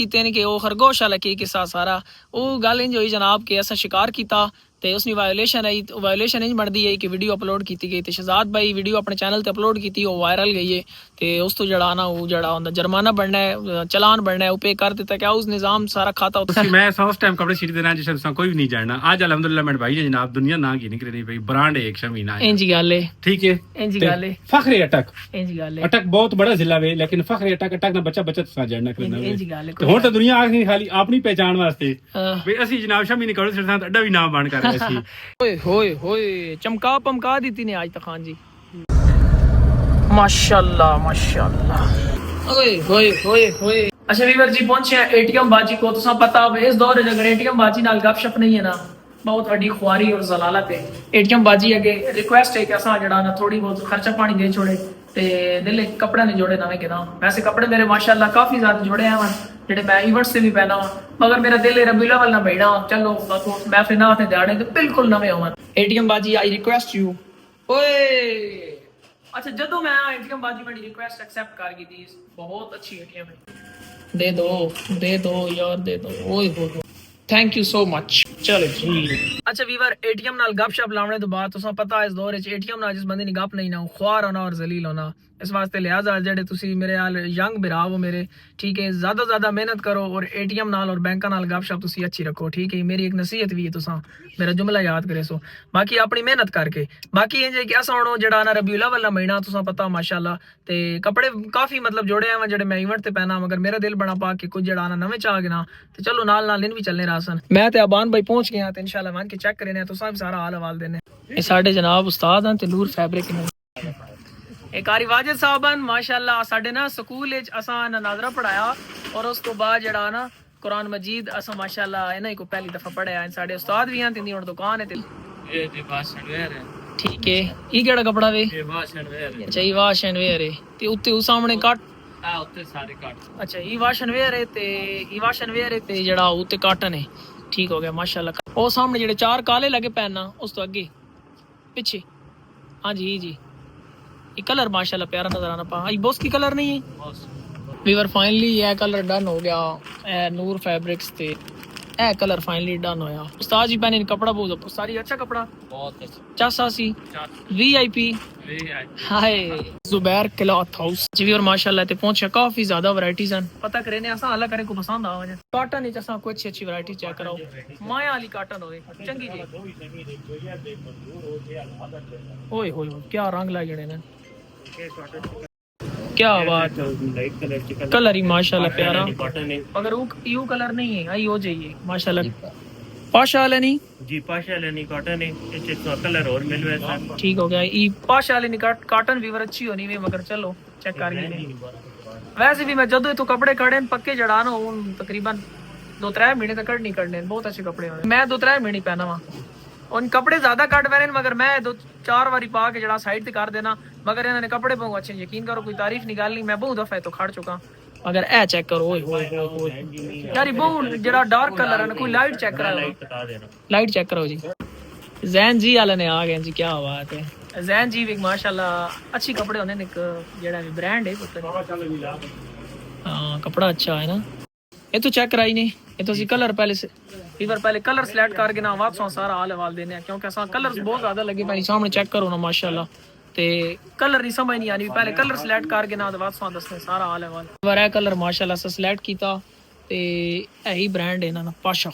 कीते ने कि वो खरगोश वाला की किस्सा सारा वो गल इंज होई जनाब कि असा शिकार किया ਤੇ ਉਸਨੇ ਵਾਇਓਲੇਸ਼ਨ ਆਈ ਵਾਇਓਲੇਸ਼ਨ ਇੰਜ ਬਣਦੀ ਹੈ ਕਿ ਵੀਡੀਓ ਅਪਲੋਡ ਕੀਤੀ ਗਈ ਤੇ ਸ਼ਹਜ਼ਾਦ ਭਾਈ ਵੀਡੀਓ ਆਪਣੇ ਚੈਨਲ ਤੇ ਅਪਲੋਡ ਕੀਤੀ ਉਹ ਵਾਇਰਲ ਗਈ ਹੈ ਤੇ ਉਸ ਤੋਂ ਜਿਹੜਾ ਨਾ ਉਹ ਜਿਹੜਾ ਹੁੰਦਾ ਜੁਰਮਾਨਾ ਬਣਨਾ ਹੈ ਚਲਾਨ ਬਣਨਾ ਹੈ ਉਹ ਪੇ ਕਰ ਦਿੱਤਾ क्या उस निजाम सारा खाता होता मैं उस टाइम कपड़े सीट देना जिस कोई भी नहीं जानना आज अल्हम्दुलिल्लाह मेरे भाई जनाब दुनिया ना की निकल रही भाई ब्रांड है एक शमीना इंज गल है ठीक है इंज गल है फखरे अटक इंज गल है अटक बहुत बड़ा जिला है लेकिन फखरे अटक ना बच्चा बच्चा सा जानना करना इंज गल है हुन तो दुनिया आ गई खाली अपनी पहचान वास्ते वे असि जनाब शमी निकल सिर साथ अड्डा भी नाम बन कर रहे सी ओए होए होए चमका पमका दी थी ने आज तक खान जी माशाल्लाह माशाल्लाह ओए होए होए होए अच्छा वीवर जी पहुंचे हैं एटीएम बाजी को तो सब पता है इस दौर में अगर एटीएम बाजी नाल गपशप नहीं है ना बहुत बड़ी खुआरी और जलालत है एटीएम बाजी अगे रिक्वेस्ट है कि असा जड़ा ना थोड़ी बहुत खर्चा पानी दे छोड़े ते दिल कपड़े ने जोड़े नवे के ना वैसे कपड़े मेरे माशाल्लाह काफी ज्यादा जोड़े हैं जेडे मैं इवेंट से भी पहना मगर मेरा दिल रबीउल अव्वल ना बैठा चलो मैं फिर ना दिहाड़े तो बिल्कुल नवे होवन एटीएम बाजी आई रिक्वेस्ट यू ओए अच्छा जदों मैं एटीएम बाजी मेरी रिक्वेस्ट एक्सेप्ट कर गई थी बहुत अच्छी एटीएम है दे दो यार दे दो ओए हो थैंक यू सो मच चलो जी अच्छा वीवर एटीएम नाल गपशप लाने तो बाद तुसा पता इस दौर च एटीएम नाल जिस बंदे ने गप नहीं ना ख्वार होना और जलील होना इस वास्ते लिहाजा जेडे तुसी मेरे हाल यंग बिरा हो मेरे ठीक है ज्यादा मेहनत करो और एटीएम नाल और बैंक नाल गपशप तुसी अच्छी रखो ठीक है मेरी एक नसीहत भी है तुसा मेरा जुमला याद करे सो बाकी अपनी मेहनत करके बाकी इंज कि असा हुण जेड़ा ना रबीउल अव्वल दा महीना तुसा पता माशाल्लाह ते कपड़े काफी मतलब जोड़े हैं जेडे मैं इवेंट ते पहना मगर मेरा दिल बना पा के कुछ जेड़ा ना नवे चा गए ना ते चलो नाल इन भी चलने रासन मैं ते अबान भाई पहुंच गया ते इंशाल्लाह मान के चेक करेने तुसा भी सारा हाल हवाल देने ए साडे जनाब उस्ताद हैं ते नूर फैब्रिक ने एक कारी वाजिद साहबन माशाल्लाह साडे ना स्कूल विच असा नाज़रा पढ़ाया और उस तो बाद जेड़ा ना कुरान मजीद असा माशाल्लाह इन्हां को पहली दफा पढ़ाया साडे उस्ताद भी हैं तिंदी हुण दुकान है ते ये दी भाषण वेयर है ठीक है ई केड़ा कपड़ा वे ये भाषण वेयर है अच्छा ई भाषण वेयर है ते उत्ते उस सामने कट आ उत्ते सारे कट अच्छा ई भाषण वेयर है ते ई भाषण वेयर है ते जेड़ा उत्ते कॉटन है ठीक हो गया माशाल्लाह ओ सामने जेड़े चार काले लगे पहनना उस तो आगे पीछे हां जी जी ये कलर माशाल्लाह प्यारा नजर आना पा आई बॉस की कलर नहीं है वीवर फाइनली ये कलर डन हो गया ए नूर फैब्रिक्स ते ए कलर फाइनली डन होया उस्ताद जी पहने कपड़ा बहुत सारी अच्छा कपड़ा बहुत अच्छा चासा सी वीआईपी हाय जुबैर क्लॉथ हाउस जी वीवर माशाल्लाह ते पहुंचे काफी ज्यादा वैरायटीज हैं पता करे ने असा अलग करे को पसंद आ जाए कॉटन विच असा कोई अच्छी वैरायटी चेक कराओ माया वाली कॉटन होए चंगी जी ओए होए क्या रंग लाए जड़े ने क्या बात कलर ही माशाल्लाह प्यारा अगर यू कलर नहीं है आई हो जाइए माशाल्लाह पाशा वाला नहीं जी पाशा वाला नहीं कॉटन है इसका कलर और मिल रहा है ठीक हो गया ई पाशा वाले नहीं कॉटन वीवर अच्छी होनी है मगर चलो चेक कर लेंगे वैसे भी मैं जदों तो कपड़े कड़े पक्के जड़ा ना तकरीबन 2-3 महीने तक कट नहीं करने बहुत अच्छे कपड़े होने मैं 2-3 महीने पहना वहां उन कपड़े ज्यादा कट पहने मगर मैं 2-4 बारी पा के जड़ा साइड पे कर देना मगर इन्होंने कपड़े बहुत अच्छे यकीन करो कोई तारीफ निकाल ली मैं बहुत दफा तो खड़ चुका अगर ए चेक करो ओए होए यार बहुत जड़ा डार्क कलर है कोई लाइट चेक करो लाइट चेक करो जी जैन जी वाले ने आ गए जी क्या बात है जैन जी भी माशाल्लाह अच्छी कपड़े होने एक जड़ा ब्रांड है हां कपड़ा अच्छा है ना ये तो चेक कराई नहीं ये तो कलर पहले से पहले कलर सिलेक्ट करके ना वापस सारा हाल हवाल देने क्योंकि असा कलर्स बहुत ज्यादा लगे भाई सामने चेक करो ना माशाल्लाह ते कलर नहीं समझ नहीं आनी पहले कलर सिलेक्ट करके ना वापस दसने सारा हाल हवाल वरा कलर माशाल्लाह से सिलेक्ट कीता ते यही ब्रांड है ना पाशा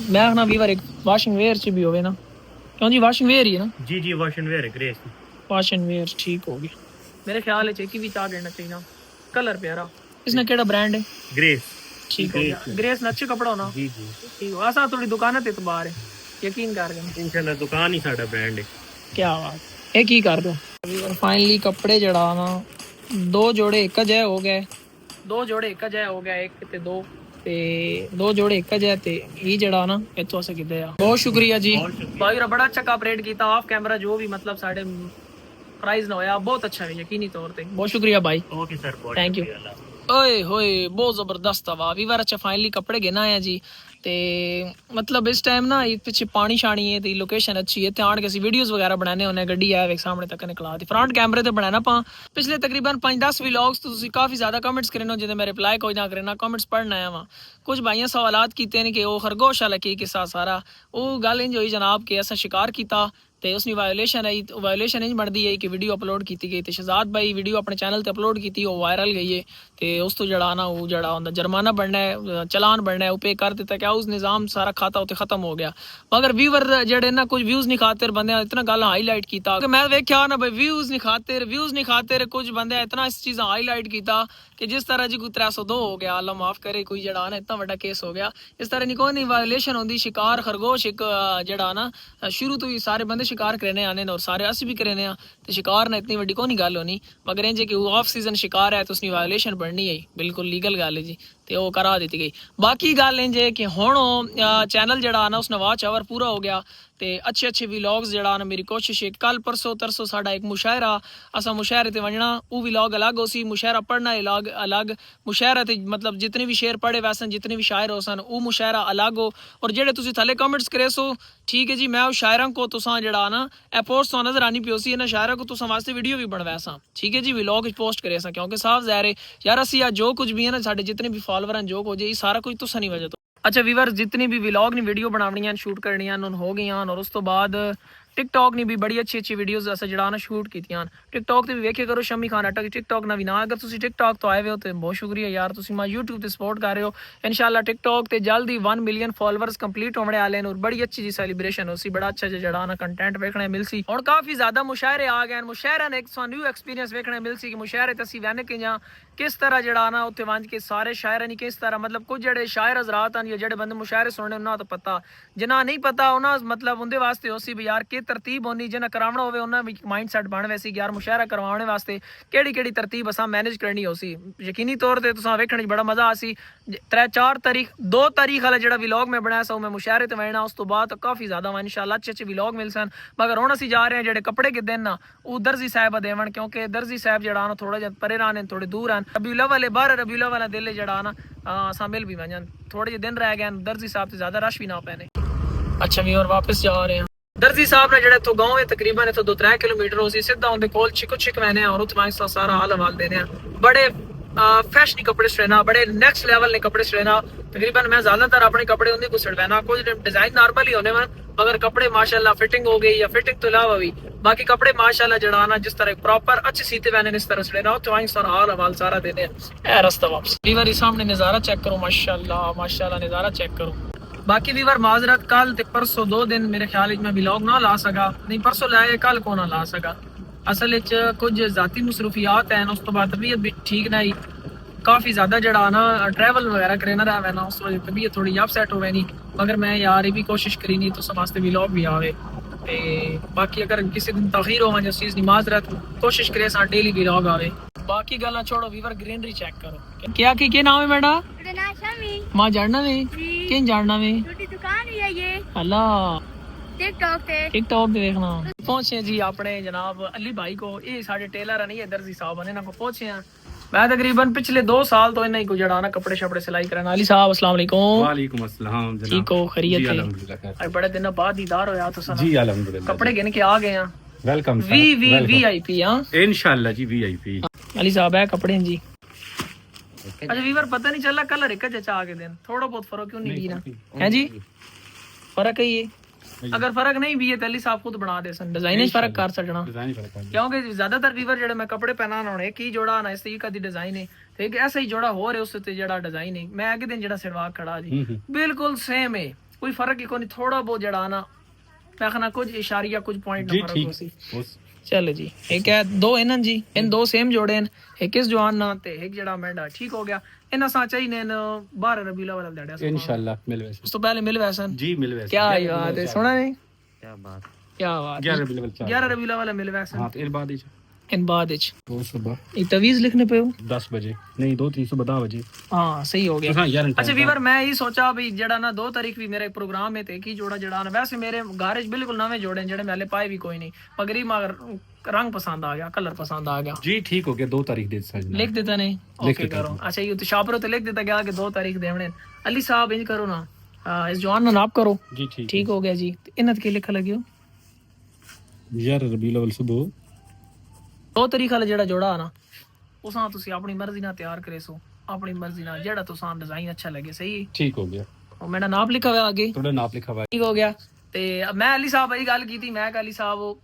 मैं ना वीवर एक वॉशिंग वेयर च भी होवे ना क्यों जी वॉशिंग वेयर ही है ना जी वॉशिंग वेयर है ग्रेस वॉशिंग वेयर ठीक हो गया मेरे ख्याल है चेक भी चार्ज देना चाहिए ना कलर प्यारा इसने केड़ा ब्रांड है ग्रेस ठीक हो गया ग्रेस ना अच्छा कपड़ा होना जी ठीक हो असा थोड़ी दुकान ते इतबार है यकीन कर इंशाल्लाह दुकान ही साडा ब्रांड है क्या बात एक ही कर दो फाइनली कपड़े जड़ा ना 2 जोड़े एक जय हो गए 2 जोड़े एक जय हो गया एक ते 2 ते 2 जोड़े एक जय ते ई जड़ा ना इतो अस किते आ बहुत शुक्रिया जी भाई बड़ा अच्छा कॉपरेट कीता ऑफ कैमरा जो भी मतलब साडे प्राइस ना होया बहुत अच्छा है यकीनी तौर पे बहुत शुक्रिया भाई ओके सर थैंक यू ਓਏ ਹੋਏ ਬਹੁਤ ਜ਼ਬਰਦਸਤ ਹਵਾ ਵੀਵਰ। ਅੱਛਾ ਫਾਈਨਲੀ कपड़े गिना है जी ਤੇ मतलब इस टाइम ना ਪਿੱਛੇ ਪਾਣੀ ਛਾਣੀ ਹੈ ਤੇ ਲੋਕੇਸ਼ਨ ਅੱਛੀ ਹੈ ਤੇ ਆਣ ਕੇ ਅਸੀਂ ਵੀਡੀਓਜ਼ ਵਗੈਰਾ ਬਣਾਣੇ ਹੁੰਨੇ। ਗੱਡੀ ਆ ਵੇਖ ਸਾਹਮਣੇ ਤੱਕ ਨਿਕਲਾ ਦੀ ਫਰੰਟ ਕੈਮਰੇ ਤੇ ਬਣਾਣਾ ਆਪਾਂ ਪਿਛਲੇ ਤਕਰੀਬਨ 5-10 ਵਲੌਗਸ ਤੁਸੀਂ ਕਾਫੀ ਜ਼ਿਆਦਾ ਕਮੈਂਟਸ ਕਰਨੇ ਹੋ ਜਿਹਦੇ ਮੈਂ ਰਿਪਲਾਈ ਕੋਈ ਨਾ ਕਰਨਾ ਕਮੈਂਟਸ ਪੜ੍ਹਨ ਆਇਆ ਵਾਂ। ਕੁਝ ਭਾਈਆਂ ਸਵਾਲਾਤ ਕੀਤੇ ਨੇ ਕਿ ਉਹ ਖਰਗੋਸ਼ ਵਾਲਾ ਕੀ ਕਿੱਸਾ ਸਾਰਾ ਉਹ ਗੱਲ ਇੰਜ ਹੋਈ ਜਨਾਬ ਕਿ ਅਸਾਂ ਸ਼ਿਕਾਰ ਕੀਤਾ ਤੇ ਉਸਨੀ ਵਾਇਓਲੇਸ਼ਨ ਆਈ ਵਾਇਓਲੇਸ਼ਨ ਇੰਜ ਬਣਦੀ ਹੈ ਕਿ ਵੀਡੀਓ ਅਪਲੋਡ ਕੀਤੀ ਗਈ ਤੇ ਸ਼ਹਜ਼ਾਦ ਭਾਈ ਵੀਡੀਓ ਆਪਣੇ ਚੈਨਲ ਤੇ ਅਪਲੋਡ ਕੀਤੀ ਉਹ ਵਾਇਰਲ ਗਈ ਹੈ ਤੇ ਉਸ ਤੋਂ ਜਿਹੜਾ ਨਾ ਉਹ ਜਿਹੜਾ ਹੁੰਦਾ ਜੁਰਮਾਨਾ ਬਣਨਾ ਹੈ ਚਲਾਨ ਬਣਨਾ ਹੈ ਉਹ ਪੇ ਕਰ ਦਿੱਤਾ क्या उस निज़ाम सारा खाता उत्ते खत्म हो गया मगर व्यूवर जेडे ना कुछ व्यूज नहीं खातिर बंदे इतना गल हाईलाइट किया मैं वेख्या ना भाई व्यूज नहीं खातिर कुछ बंदे इतना इस चीज़ हाईलाइट किया कि जिस तरह जी कोई 302 हो गया अल्लाह माफ करे कोई जड़ा ना इतना बड़ा केस हो गया इस तरह नहीं कोई नहीं वायलेशन होंदी शिकार खरगोश एक जड़ा ना शुरू तो ही सारे बंदे शिकार करने आने और सारे अस भी करने तो शिकार ना इतनी वड्डी कोई नहीं गल होनी मगर इंज कि ऑफ सीजन शिकार है तो उसकी वायलेशन बननी है बिल्कुल लीगल गल है जी ਤੇ ਉਹ ਕਰਾ ਦਿੱਤੀ ਗਈ। ਬਾਕੀ ਗੱਲ ਇੰਜ ਹੈ ਕਿ ਹੁਣ ਚੈਨਲ ਜਿਹੜਾ ਨਾ ਉਸ ਨਵਾਂ ਚਾਵਰ ਪੂਰਾ ਹੋ ਗਿਆ ਤੇ ਅੱਛੇ ਵਲੌਗਸ ਜਿਹੜਾ ਨਾ ਮੇਰੀ ਕੋਸ਼ਿਸ਼ ਹੈ ਕੱਲ ਪਰਸੋਂ ਤਰਸੋਂ ਸਾਡਾ ਇੱਕ ਮੁਸ਼ਾਇਰਾ ਅਸਾਂ ਮੁਸ਼ਾਇਰੇ ਤੇ ਵੰਜਣਾ ਉਹ ਵਲੌਗ ਅਲੱਗ ਹੋ ਸੀ ਮੁਸ਼ਾਇਰਾ ਪੜ੍ਹਨਾ ਅਲੱਗ ਮੁਸ਼ਾਇਰਾ ਤੇ ਮਤਲਬ ਜਿਤਨੇ ਵੀ ਸ਼ੇਰ ਪੜ੍ਹੇ ਵੈਸਨ ਜਿਤਨੇ ਵੀ ਸ਼ਾਇਰ ਹੋ ਸਨ ਉਹ ਮੁਸ਼ਾਇਰਾ ਅਲੱਗ ਹੋ ਔਰ ਜਿਹੜੇ ਤੁਸੀਂ ਥੱਲੇ ਕਮੈਂਟਸ ਕਰੇ ਸੋ ਠੀਕ ਹੈ ਜੀ ਮੈਂ ਉਹ ਸ਼ਾਇਰਾਂ ਕੋ ਤੁਸਾਂ ਜਿਹੜਾ ਨਾ ਇਹ ਪੋਸਟ ਤੋਂ ਨਜ਼ਰ ਆਣੀ ਪਿਓ ਸੀ ਇਹਨਾਂ ਸ਼ਾਇਰਾਂ ਕੋ ਤੁਸਾਂ ਵਾਸਤੇ ਵੀਡੀਓ ਵੀ ਬਣਵਾਇਆ ਸਾਂ ਠੀਕ ਹੈ ਜੀ ਵਲੌਗ ਵਿੱਚ ਪੋਸਟ ਕਰੇ ਸਾਂ ਕਿਉਂਕਿ ਸਾਫ਼ ਜ਼ਾਹਿਰ ਹੈ ਯਾਰ ਅਸੀਂ ਆ ਜੋ ਕੁਝ ਵੀ ਹੈ ਨਾ ਸਾਡੇ ਜਿਤਨੇ ਵੀ ਫਾਲੋਅਰ ਹਨ ਜੋ ਕੁਝ ਇਹ ਸਾਰਾ ਕੁਝ ਤੁਸਾਂ ਨਹੀਂ ਵਜ੍ਹਾ ਤੋਂ। अच्छा व्यूअर्स जितनी भी व्लॉग ने वीडियो बनावनियां शूट करनियां हो गई और उस तो बाद टिकटॉक ने भी बड़ी अच्छी वीडियोस अस जड़ा शूट कीतियां टिकटॉक ते भी वेखे करो शमी खान अटक टिकटॉक ना भी ना अगर तुसी टिकटॉक तो आए हो तो बहुत शुक्रिया यार तुसी मैं यूट्यूब ते सपोर्ट कर रहे हो इंशाल्लाह टिकटॉक ते जल्दी 1 मिलियन फॉलोअर्स कंप्लीट होने वाले और बड़ी अच्छी जी सेलिब्रेशन होसी बड़ा अच्छा जड़ा ना कंटेंट वेखने मिलसी और काफी ज्यादा मुशायरे आ गए मुशायरा ने एक न्यू एक्सपीरियंस वेखने मिलसी कि मुशायरे ते असी वैने कि किस तरह जड़ा ना उत्थे वंज के सारे शायर नहीं किस तरह मतलब कुछ जड़े शायर हजरात हैं या जड़े बंदे मुशायरे सुनने उन्हां तो पता जिन्हां नहीं पता उन्हां मतलब उनदे वास्ते होसी भी यार की तरतीब होनी जिन्हां करावना होवे उन्हां भी माइंड सेट बन वैसी यार मुशायरा करवाने वास्ते केड़ी तरतीब असां मैनेज करनी होसी यकीनी तौर ते तुसां वेखण च बड़ा मजा आसी 2 तारीख वाला जड़ा व्लॉग मैं बनाया सा मैं मुशायरे ते वैना उस तो बाद काफी ज्यादा वा इंशाल्लाह अच्छे व्लॉग मिल सन मगर हुण असीं जा रहे हैं जड़े कपड़े के दिन ना वो दर्जी साहब देवन क्योंकि दर्जी साहब जड़ा ना थोड़ा जिहा परे रहने थोड़े दूर हैं रबीउल अव्वल बाहर रबीउल अव्वल दिल जड़ा ना असां मिल भी वजन थोड़े जे दिन रह गए दर्जी साहब से ज्यादा रश भी ना पैने। अच्छा भी और वापस जा रहे हैं दर्जी साहब ने जड़े तो गांव है तकरीबन इथों 2-3 किलोमीटर होसी सीधा उनके कोल चिक मैंने और उत्थे वास्ता सारा हाल हवाल देने बड़े फैशनी कपड़े सड़ना बड़े नेक्स्ट लेवल ने कपड़े सड़ना तकरीबन मैं ज्यादातर अपने कपड़े उन्हीं को सड़वाना कुछ डिजाइन नॉर्मल ही होने मगर कपड़े माशाल्लाह फिटिंग हो गई या फिटिंग तो अलावा भी बाकी कपड़े माशाल्लाह जड़ा ना जिस तरह प्रॉपर अच्छे सीते मैंने इस तरह सड़े ना तो वहीं सारा हाल हवाल सारा देने ए रास्ता वापस वीवर सामने नजारा चेक करो माशाल्लाह नजारा चेक करो। बाकी वीवर माजरत कल ते परसों 2 दिन मेरे ख्याल में व्लॉग ना ला सका नहीं परसों लाए कल को ना ला सका असल कुछ जाती मसरूफियात हैं उस तो बाद तबीयत भी ठीक नहीं काफ़ी ज़्यादा जड़ा ना ट्रैवल वगैरह करे ना रहा ना उस वजह तबीयत थोड़ी अपसेट हो नहीं मगर मैं यार ये भी कोशिश करी नहीं तो वास्ते व्लॉग भी आवे ते बाकी अगर किसी दिन तखीर हो जिस चीज़ की माजरत कोशिश करे सा डेली व्लॉग आवे बाकी गल्ला छोड़ो वीवर ग्रीनरी चेक करो क्या नाम है बेटा मां जानना वे किन जानना वे दुकान है ये अल्लाह टिकटॉक पे देखना पहुंचे जी अपने जनाब अली भाई को ये साढ़े टेलर नहीं है दर्जी साहब ने को पहुंचे हैं मैं तकरीबन पिछले 2 साल तो इन्हें को जड़ा ना कपड़े शपड़े सिलाई करना। अली साहब अस्सलाम वालेकुम। वालेकुम अस्सलाम जनाब ठीक हो खैरियत है अल्हम्दुलिल्लाह आज बड़े दिन बाद दीदार होया तो जी अल्हम्दुलिल्लाह कपड़े गिन के आ गए हैं वेलकम VIP हां इंशाल्लाह जी VIP अली साहब है कपड़े जी अच्छा वीवर पता नहीं चला कलर एक जचा आगे दिन थोड़ा बहुत फर्क क्यों नहीं ना है जी फर्क है ये अगर फर्क नहीं भी है तो अली साहब खुद बना दे सन डिजाइन फर्क कर सकना क्योंकि ज्यादातर वीवर जेडे मैं कपड़े पहनाना होने एक ही जोड़ा ना इस तरीके दी डिजाइन है तो एक ऐसा ही जोड़ा हो रहे उससे जेड़ा डिजाइन है मैं अगे दिन जेड़ा सिरवा खड़ा जी बिल्कुल सेम है कोई फर्क ही कोई थोड़ा बहुत जड़ा ना मैं कहना कुछ इशारिया कुछ पॉइंट ना फर्क होसी चलो जी एक है 2 इनन जी इन 2 सेम जोड़े हैं एक इस जवान ना ते एक जड़ा मेंढा ठीक हो गया इन असा चाहिए ने 12 रबीउल अव्वल दड़या इंशाल्लाह मिल वैसे उस तो पहले मिल वैसन जी मिल वैसे क्या बात है सुना नहीं क्या बात 11 रबीउल अव्वल मिल वैसन हां फिर बाद इन बाद तो सुबह ये तवीज लिखने पे हो 10 बजे नहीं 2-3 सुबह 10 बजे हाँ सही हो गया हाँ यार अच्छा वीवर मैं ही सोचा भी जड़ा ना 2 तारीख भी मेरा प्रोग्राम है ते की जोड़ा जड़ा ना वैसे मेरे घर बिल्कुल नवे जोड़े जड़े मैं पाए भी कोई नहीं मगर रंग पसंद आ गया, कलर पसंद आ गया, जी ठीक हो गया। 2 तारीख दे देता जनाब। लिख देता नहीं लिख ओके देता करो। हूँ। अच्छा ये तो शापरो तो लिख देता गया कि 2 तारीख देवने। अली साहब इंज करो ना, इस जवान ना नाप करो। जी ठीक ठीक हो गया जी। इन्हत के लिखा लगियो यार रबीउल अव्वल सुबह 2 तारीख वाला जेड़ा जोड़ा ना उसा तुसी अपनी मर्जी ना तैयार करे सो, अपनी मर्जी ना जेड़ा तुसा डिजाइन अच्छा लगे। सही ठीक हो गया। और मेरा नाप लिखा हुआ आगे, थोड़ा नाप लिखा हुआ है। ठीक हो गया। ते मैं अली साहब भाई गल की थी, मैं अली साहब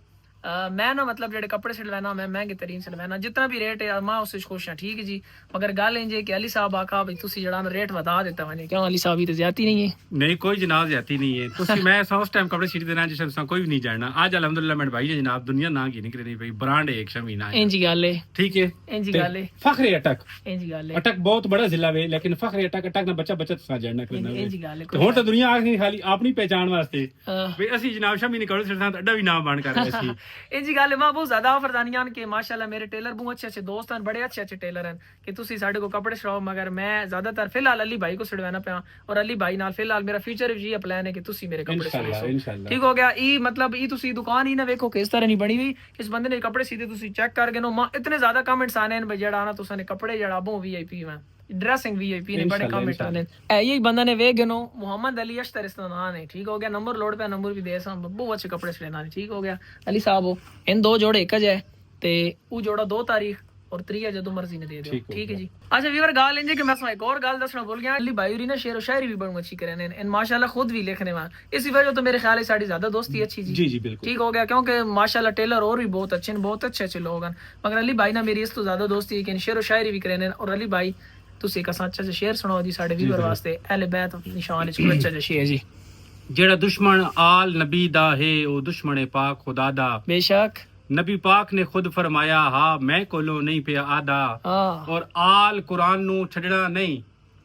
मैं ना मतलब जेडे कपड़े सिलवाना मैं महंगे तरीन सिलवाना, जितना भी रेट है मैं उससे खुश हां। ठीक है जी, मगर गल इंज है कि अली साहब आखा भाई तुसी जड़ा ना रेट बता देता मैंने, क्यों अली साहब ही तो ज्यादा नहीं है। नहीं कोई जनाब ज्यादा नहीं है। तुसी मैं उस टाइम कपड़े सीट देना जिस टाइम कोई भी नहीं जानना। आज अल्हम्दुलिल्लाह मेरे भाई ने जनाब दुनिया ना की निकले नहीं भाई, ब्रांड है एक शमीना है। इंज गल है, ठीक है इंज ते गल है, फखरे अटक इंज गल है, अटक बहुत बड़ा जिला वे, लेकिन फखरे अटक अटक ना बच्चा बचत सा जानना करना वे। इंज गल है। तो हुन तो दुनिया आखनी खाली अपनी पहचान वास्ते हाँ। वे असि जनाब शमी कपड़े सिट अड्डा भी नाम बन कर रहे सी। इंज गल है। मैं बहुत ज्यादा फरदानियान के माशाल्लाह मेरे टेलर बहुत अच्छे अच्छे दोस्त हैं, बड़े अच्छे अच्छे टेलर हैं कि तुसी साडे को कपड़े सिलाओ, मगर मैं ज्यादातर फिलहाल अली भाई को सिलवाना पिया। और अली भाई नाल फिलहाल मेरा फ्यूचर भी ये प्लान है कि तुसी मेरे कपड़े इंशाल्लाह सिलो। इंशाल्लाह ठीक हो गया। ई मतलब ई तुसी दुकान ही ना वेखो किस तरह नहीं बनी हुई, इस बंदे ने कपड़े सीधे तुसी चेक करके नो इतने ज्यादा कमेंट्स आने हैं जेड़ा ना तुसा ने कपड़े जेड़ा बो वीआईपी में ड्रेसिंग वीआईपी ने बड़े कमेंट आने। यही बंदा ने वे गनो मोहम्मद अली अश्तर इसका नाम है। ठीक हो गया। नंबर लोड पे नंबर भी दे सा, बहुत अच्छे कपड़े सिलेना है। ठीक हो गया। अली साहब हो इन 2 जोड़े एक है ते वो जोड़ा 2 तारीख और 3 जदों मर्जी ने दे दो। ठीक है जी। अच्छा वीवर गाल इंजे कि मैं एक और गाल दसना भूल गया, अली भाई री ना शेर व शायरी भी बड़ी अच्छी करे ने इन माशाल्लाह खुद भी लिखने में, इसी वजह तो मेरे ख्याल है साड़ी ज्यादा दोस्ती अच्छी जी। जी जी बिल्कुल ठीक हो गया। क्योंकि माशाल्लाह टेलर और भी बहुत अच्छे बहुत अच्छे अच्छे लोग हैं, मगर अली भाई ना मेरी इस तो ज्यादा दोस्ती है कि शेर व शायरी भी करे ने। और अली भाई तुसी एक अच्छा अच्छा शेर सुनाओ जी साडे वीवर वास्ते, अहले बैत निशान च अच्छा अच्छा शेर जी। जेड़ा दुश्मन आल नबी दा है ओ दुश्मन पाक खुदा दा। बेशक नबी पाक ने खुद फरमाया हा मैं कोलो नहीं पिया आदा। हाँ और आल कुरान नु छड़ना नहीं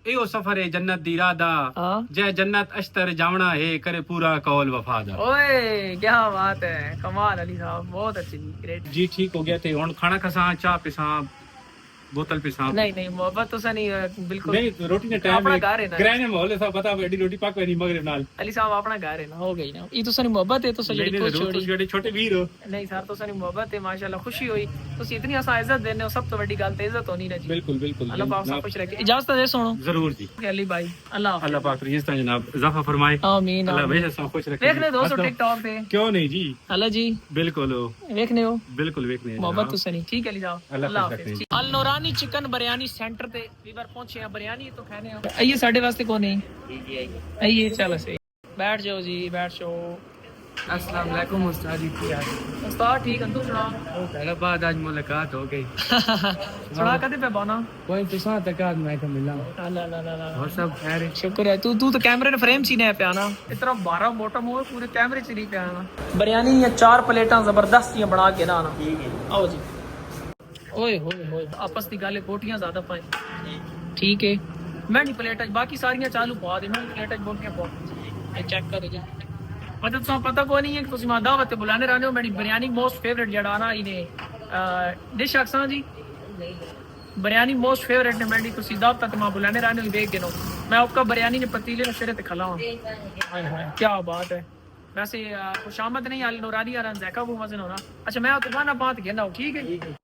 एओ सफर है जन्नत दी रादा। हाँ। जय जन्नत अश्तर जावना है करे पूरा कौल वफादा। ओए क्या बात है, कमाल अली साहब बहुत अच्छी जी, ग्रेट। जी ठीक हो गया थे हुन खाना खसा चाह पिसा बोतल पिसा। नहीं नहीं मोहब्बत तो सा नहीं बिल्कुल नहीं रोटी ने टाइम अपना घर है ना। ग्रहण मोहल्ले सा पता वेडी रोटी पाक वेनी मगरिब नाल। अली साहब अपना घर है ना, हो गई ना ये तो सारी मोहब्बत है तो सा जड़ी कुछ छोड़ी छोटे छोटे वीर हो। नहीं सर तो सारी मोहब्बत है माशाल्लाह, खुशी हुई तुसी इतनी आसा इज्जत देने हो, सब तो बड़ी गल ते इज्जत होनी ना जी। बिल्कुल बिल्कुल अल्लाह पाक सब कुछ रखे। इजाजत दे सुनो जरूर जी। अली भाई अल्लाह अल्लाह पाक रिश्ता जनाब इजाफा फरमाए। आमीन अल्लाह आमीन। हमेशा सब खुश रखे। देखने दोस्तों टिकटॉक पे क्यों नहीं जी अल्लाह जी बिल्कुल देखने हो बिल्कुल देखने मोहब्बत तो सनी। ठीक है अली साहब अल्लाह अल्लाह खुश हाफिज। रखे। अल नूरानी चिकन बिरयानी सेंटर ते वीवर पहुंचे हैं, बिरयानी तो खाने हैं। आइए साडे वास्ते कौन है? आइए चलो सही बैठ जाओ जी बैठ जाओ। अस्सलाम वालेकुम उस्ताद जी की यार उस्ताद ठीक है तू सुना ओ पहला बाद आज मुलाकात हो गई सुना कदे पे बाना कोई तो साथ तक आज मैं तो मिला ला ला ला ला और सब खैर है। शुक्र है तू तो कैमरे ने फ्रेम सी ने पिया ना इतना 12 बॉटम हो पूरे कैमरे च नहीं पिया ना। बिरयानी ये 4 प्लेटां जबरदस्त ये बना के ना आओ जी। ओए होए होए आपस दी गल बोटियां ज्यादा पाए। ठीक है मैं नहीं प्लेट बाकी सारियां चालू पा दे, मैं प्लेट बोटियां पा चेक करो जी। मतलब तुम पता को नहीं है कि तुम मां दावत ते बुलाने रहने हो। मेरी बिरयानी मोस्ट फेवरेट जड़ा ना इन्हें डिश अक्सा जी बिरयानी मोस्ट फेवरेट ने मेरी तुसी दावत ते मां बुलाने रहने हो देख के नो मैं आपका बिरयानी ने पतीले ने सिरे ते खलाऊं। क्या बात है। वैसे खुशामद नहीं अल नूरानी और ज़ैका वो मज़े होना। अच्छा मैं तो खाना बात कहना हूं ठीक है।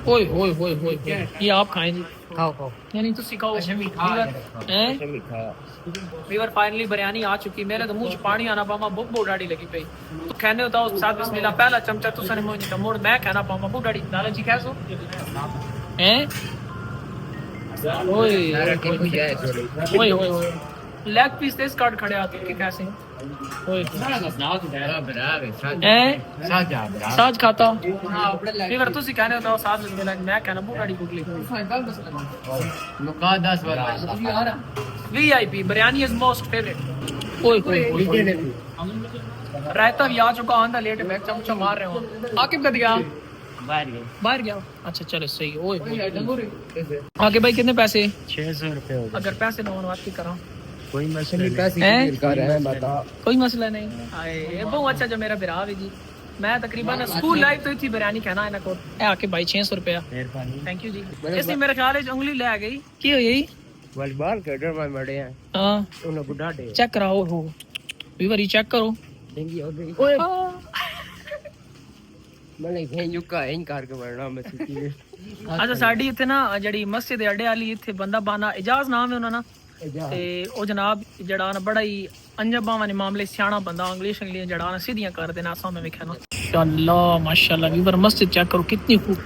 ओए होए होए होए ये आप खाएं जी खाओ खाओ यानी तो सिखाओ वीवर फाइनली बिरयानी आ चुकी। मेरे तो मुंह च पानी आना पामा बहुत डाड़ी लगी पई। तो खाने होता हो साथ बिस्मिल्लाह पहला चमचा तो सने मुंह का मोड़ मैं खाना पामा बहुत डाड़ी दादा जी कैसो हैं ओए ओए ओए ओए लेग पीस तेज काट खड़े आते कि कैसे ओए साज खाता वीवर तुसी कहने होता हो साथ बिस्मिल्लाह मैं कहना बहुत डाड़ी भूख लगी। VIP biryani is most favourite. ओए ओए रायता भी आ चुका आंदा लेट बैग चमचा मार रहे हो आकिब कद गया बाहर गया। अच्छा चलो सही है। ओए आगे भाई कितने पैसे? 600 रुपए हो गए। अगर पैसे ना होने बात की करा कोई मसला नहीं। कोई मसला नहीं। आए बहुत अच्छा जो मेरा बिरा है जी। मैं तकरीबन स्कूल लाइफ तो थी बिरयानी खाना है ना को आके भाई 600 रुपया मेहरबानी थैंक यू जी। इसलिए मेरे ख्याल है उंगली ले गई की हो यही वॉलीबॉल खेडर में बड़े हैं हाँ उन्हें बुढ़ा डे चेक कराओ हो वीवर चेक करो। डेंगी हो गई। ओए मैं कहीं युका इन करके बढ़ना मस्जिद में ਅੱਛਾ ਸਾਡੀ ਇੱਥੇ ਨਾ ਜਿਹੜੀ ਮਸਜਿਦ ਹੈ ਅੱਡੇ ਵਾਲੀ ਇੱਥੇ ਬੰਦਾ ਬਾਨਾ ਇਜਾਜ਼ ਨਾਮ ਹੈ ਉਹਨਾਂ ਦਾ ਤੇ ਉਹ ਜਨਾਬ ਜਿਹੜਾ ਨਾ ਬੜਾ ਹੀ ਅੰਜਬਾਵਾਂ ਦੇ ਮਾਮਲੇ ਸਿਆਣਾ ਬੰਦਾ ਇੰਗਲਿਸ਼ ਜੜਾ ਨਾ ਸਿੱਧੀਆਂ ਕਰ ਦੇਣਾ ਅਸਾਂ ਮੈਂ ਵੇਖਿਆ ਨਾ ਮਾਸ਼ਾਅੱਲਾ ਵੀਰ ਮਸਜਿਦ ਚੈੱਕ ਕਰੋ ਕਿੰਨੀ खूब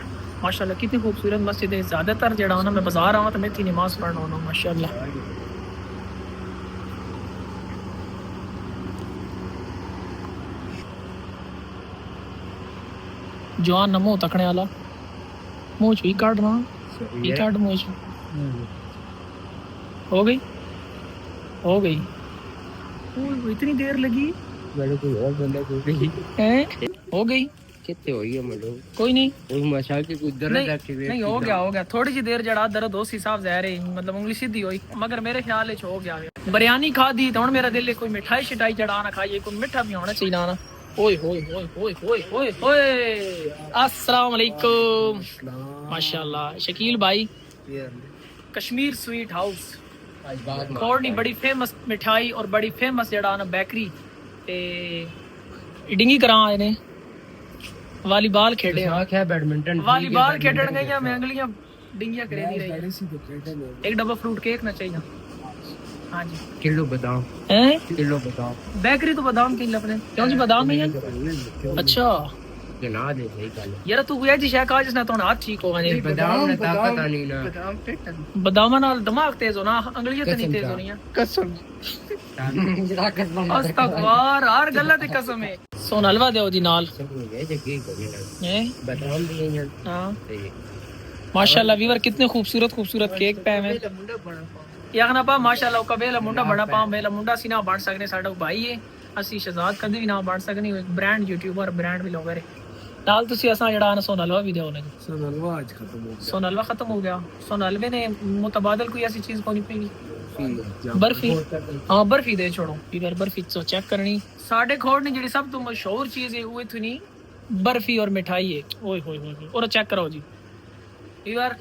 माशाल्लाह कितनी खूबसूरत मस्जिद है ज्यादातर जड़ा ना मैं बाजार आवा तो मैं इतनी नमाज पढ़ना होना माशाल्लाह जवान नमो तकने वाला मुंह च भी काटना ये काट मुंह च हो गई ओह इतनी देर लगी मेरे कोई और बंदा को भी हैं हो गई कितने हुई है मतलब कोई नहीं उस मशाल की कुछ दर्द एक्टिवेट नहीं हो गया थोड़ी सी देर जड़ा दर्द हो सी साहब जहर है मतलब उंगली सीधी हुई मगर मेरे ख्याल हो गया बिरयानी खा दी तो मेरा दिल है कोई मिठाई शिठाई चढ़ा ना खाइए कोई मिठा भी होना चाहिए ना ओए होए होए होए होए होए होए अस्सलाम वालेकुम माशाल्लाह शकील भाई कश्मीर स्वीट हाउस खोड़नी बड़ी फेमस मिठाई और बड़ी फेमस जड़ा ना बेकरी ते डिंगी करा आए ने वालीबॉल खेडे है बैडमिंटन वालीबॉल खेडन गई मैं अंगलियां डिंगियां करे नहीं रही एक डब्बा फ्रूट केक ना चाहिए हाँ जी किलो बादाम हैं किलो बादाम बेकरी तो बादाम की अपने क्यों जी बादाम नहीं है अच्छा जना दे सही गल यार तू ये जी शे का जिसने तो हाथ ठीक हो गए बादाम ने ताकत आनी ना बादाम नाल दिमाग तेज होना अंगलियां तो नहीं तेज होनी कसम अस्तगफार हर गल्ला ते कसम है सोन हलवा दो जी नाल ये जगी को हैं बादाम भी है हां माशाल्लाह वीवर कितने खूबसूरत केक पे हैं यार ना पा माशाल्लाह कबेला मुंडा बड़ा पा मेला मुंडा सी ना बन सकने साडा भाई है ਅਸੀਂ ਸ਼ਹਜ਼ਾਦ ਕਦੇ ਵੀ ਨਾ ਬਣ ਸਕਣੀ ਇੱਕ ਬ੍ਰਾਂਡ ਯੂਟਿਊਬਰ ਬ੍ਰਾਂਡ ਵਲੌਗਰ ਹੈ ਨਾਲ ਤੁਸੀਂ ਅਸਾਂ ਜਿਹੜਾ ਨਾ ਸੋਨ ਹਲਵਾ ਵੀ ਦਿਓ ਨਾ सोन हलवा आज खत्म हो सोन हलवा खत्म हो गया सोन हलवे ने मुतबादल कोई ऐसी चीज को नहीं पीगी बर्फी हाँ बर्फी दे छोड़ो इधर बर्फी तो चेक करनी साढ़े खोड़ ने जी सब तो मशहूर चीज है वो इतनी बर्फी और मिठाई है ओए होए होए और चेक करो जी इधर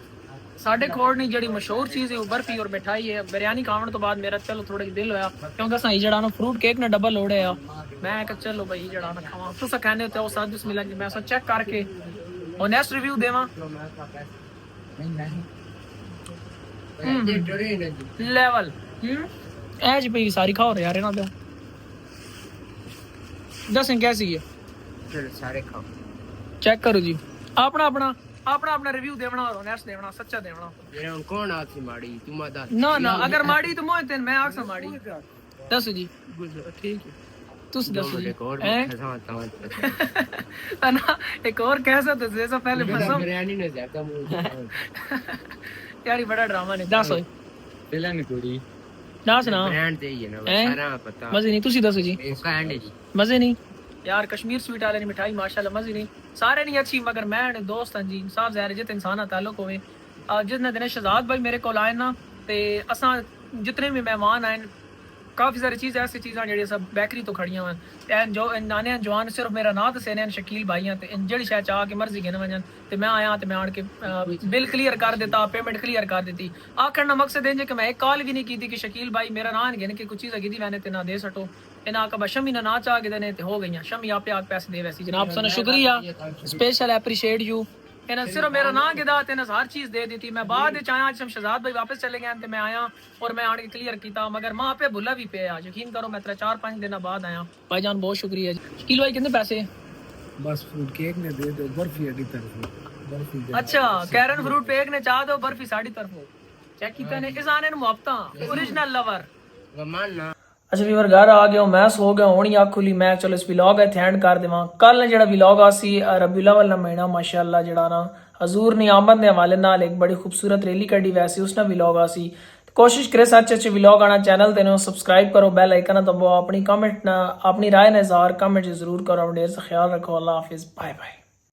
साढ़े खोड़ ने जी मशहूर चीज है वो बर्फी और मिठाई है बिरयानी खाने तो बाद मेरा चलो थोड़ा दिल होया क्योंकि असा जड़ा ना फ्रूट केक ने डबल लोड़े आ मैं कहा चलो भाई जड़ा ना खावा तुसा कहने होते हो साथ बिस्मिल्लाह मैं ऐसा चेक करके ऑनेस्ट रिव्यू देवा लेवल ऐज पे सारी खाओ रे यार ना दो दस कैसी है चलो सारे खाओ चेक करो जी अपना अपना अपना अपना रिव्यू देवना और ऑनेस्ट देवना सच्चा देवना मेरे कौन आखी माड़ी तुम आदा ना ना अगर माड़ी तो मोए तेन मैं आखसा माड़ी दस जी ठीक है तुस दस जी ना एक और कैसा तो जैसा पहले फंसा बिरयानी ने ज्यादा यार बड़ा ड्रामा ने दस होए पहला नहीं पूरी दस ना ब्रांड दे ये ना सारा पता मजे नहीं तुसी दस जी इसका एंड जी मजे नहीं यार कश्मीर स्वीट वाले ने मिठाई माशाल्लाह मजे नहीं सारे नहीं अच्छी मगर मैं दोस्त हैं जी साहब ज़ाहिर जित इंसान ताल्लुक होवे जितने दिन शहजाद भाई मेरे को आए ना ते असां जितने भी मेहमान आए काफ़ी सारी चीज़ ऐसी चीज़ां जेह्ड़ी सब बेकरी तो खड़ियां वन जो नाने जवान सिर्फ मेरा नां दस्से ने शकील भाई हैं ते जेह्ड़ी शै चाह के मर्जी गिन वजन ते मैं आया ते मैं आन के बिल क्लियर कर दिता पेमेंट क्लियर कर दी आखिर ना मकसद है कि मैं एक कॉल भी नहीं की थी कि शकील भाई मेरा नां गिन के कुछ चीज़ गी मैंने ते ना दे सटो इना का शमी ना चाह के देने ते हो गई शमी आपे आप पैसे दे वैसी जनाब सन शुक्रिया स्पेशल एप्रिशिएट यू इन्हें सिर्फ मेरा नाम के दात इन्हें हर चीज दे दी थी मैं बाद आया जब शहजाद भाई वापस चले गए मैं आया और मैं आने के क्लियर किया मगर माँ पे भुला भी पे यकीन करो मैं 4-5 दिन बाद आया भाईजान बहुत शुक्रिया शकील भाई कितने पैसे बस फ्रूट केक ने दे दो बर्फी अड़ी तरफ बर्फी अच्छा कैरन फ्रूट केक ने चाह दो बर्फी साड़ी तरफ चेक किया ने इस आने मुहब्बत ओरिजिनल लवर मानना अच्छा ਵੀਰ ਘਰ ਆ ਗਿਆ ਮੈਂ ਸੋ ਗਿਆ ਹੁਣ ਅੱਖ ਖੁੱਲੀ ਮੈਂ ਚਲੋ ਇਸ ਵਲੌਗ ਇੱਥੇ ਐਂਡ ਕਰ ਦੇਵਾਂ ਕੱਲ ਜਿਹੜਾ ਵਲੌਗ ਆ ਸੀ ਰਬੀਉਲ ਅਵਲ ਦਾ ਮਹੀਨਾ ਮਾਸ਼ਾਅੱਲਾ ਜਿਹੜਾ ਨਾ ਹਜ਼ੂਰ ਨੇ ਆਮਦ ਦੇ ਹਵਾਲੇ ਨਾਲ ਇੱਕ ਬੜੀ ਖੂਬਸੂਰਤ ਰੈਲੀ ਕੱਢੀ ਵੈਸੀ ਉਸ ਨਾਲ ਵਲੌਗ ਆ ਸੀ ਕੋਸ਼ਿਸ਼ ਕਰੇ ਸੱਚ ਅੱਛੇ ਵਲੌਗ ਆਣਾ ਚੈਨਲ ਤੇ ਨੂੰ ਸਬਸਕ੍ਰਾਈਬ ਕਰੋ ਬੈਲ ਆਈਕਨ ਦਬਾਓ अपनी कमेंट ना अपनी राय ना इजहार कमेंट जरूर करो ढेर सा ख्याल रखो अल्लाह हाफिज बाय बाय